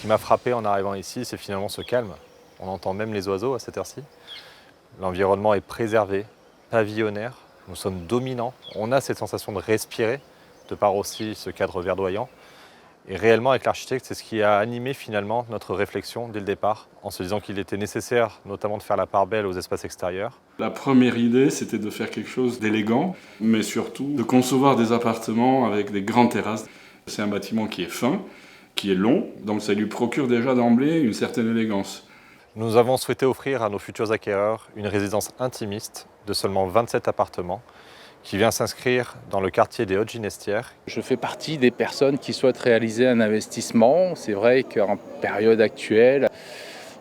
qui m'a frappé en arrivant ici, c'est finalement ce calme. On entend même les oiseaux à cette heure-ci. L'environnement est préservé, pavillonnaire, nous sommes dominants. On a cette sensation de respirer, de par aussi ce cadre verdoyant. Et réellement, avec l'architecte, c'est ce qui a animé finalement notre réflexion dès le départ, en se disant qu'il était nécessaire notamment de faire la part belle aux espaces extérieurs. La première idée, c'était de faire quelque chose d'élégant, mais surtout de concevoir des appartements avec des grandes terrasses. C'est un bâtiment qui est fin, qui est long, donc ça lui procure déjà d'emblée une certaine élégance. Nous avons souhaité offrir à nos futurs acquéreurs une résidence intimiste de seulement 27 appartements, qui vient s'inscrire dans le quartier des Hautes-Ginestières. Je fais partie des personnes qui souhaitent réaliser un investissement. C'est vrai qu'en période actuelle,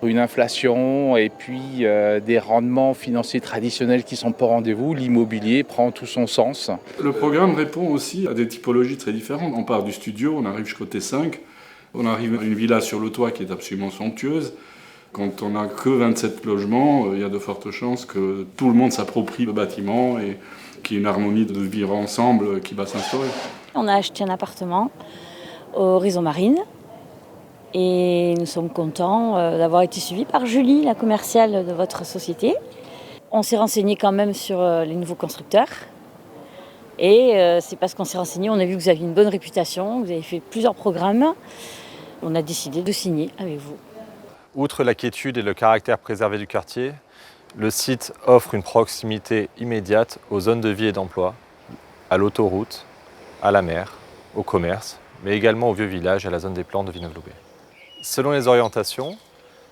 une inflation et puis des rendements financiers traditionnels qui ne sont pas au rendez-vous, l'immobilier prend tout son sens. Le programme répond aussi à des typologies très différentes. On part du studio, on arrive jusqu'au T5, on arrive à une villa sur le toit qui est absolument somptueuse. Quand on n'a que 27 logements, il y a de fortes chances que tout le monde s'approprie le bâtiment et qu'il y ait une harmonie de vivre ensemble qui va s'instaurer. On a acheté un appartement au Horizon Marine et nous sommes contents d'avoir été suivis par Julie, la commerciale de votre société. On s'est renseigné quand même sur les nouveaux constructeurs et c'est parce qu'on s'est renseigné, on a vu que vous aviez une bonne réputation, vous avez fait plusieurs programmes. On a décidé de signer avec vous. Outre la quiétude et le caractère préservé du quartier, le site offre une proximité immédiate aux zones de vie et d'emploi, à l'autoroute, à la mer, au commerce, mais également au vieux village et à la zone des plans de Vinoglobe. Selon les orientations,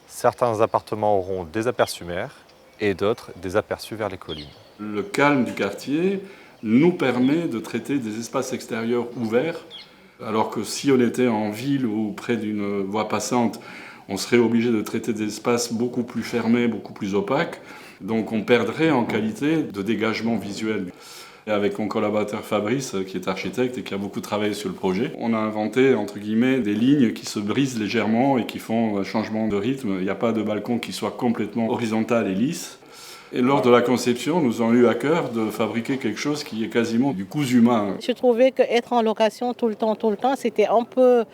certains appartements auront des aperçus mer et d'autres des aperçus vers les collines. Le calme du quartier nous permet de traiter des espaces extérieurs ouverts, alors que si on était en ville ou près d'une voie passante, on serait obligé de traiter des espaces beaucoup plus fermés, beaucoup plus opaques. Donc on perdrait en qualité de dégagement visuel. Et avec mon collaborateur Fabrice, qui est architecte et qui a beaucoup travaillé sur le projet, on a inventé, entre guillemets, des lignes qui se brisent légèrement et qui font un changement de rythme. Il n'y a pas de balcon qui soit complètement horizontal et lisse. Et lors de la conception, nous avons eu à cœur de fabriquer quelque chose qui est quasiment du cousu humain. Je trouvais qu'être en location tout le temps, c'était un peu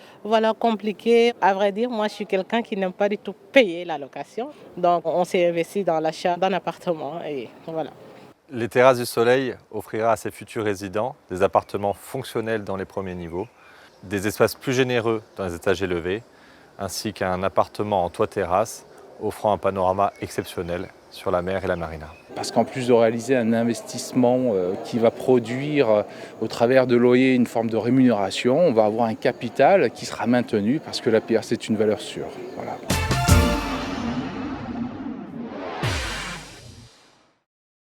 compliqué. À vrai dire, moi, je suis quelqu'un qui n'aime pas du tout payer la location. Donc, on s'est investi dans l'achat d'un appartement et voilà. Les Terrasses du Soleil offrira à ses futurs résidents des appartements fonctionnels dans les premiers niveaux, des espaces plus généreux dans les étages élevés, ainsi qu'un appartement en toit-terrasse offrant un panorama exceptionnel sur la mer et la marina. Parce qu'en plus de réaliser un investissement qui va produire au travers de loyer une forme de rémunération, on va avoir un capital qui sera maintenu parce que la pierre c'est une valeur sûre. Voilà.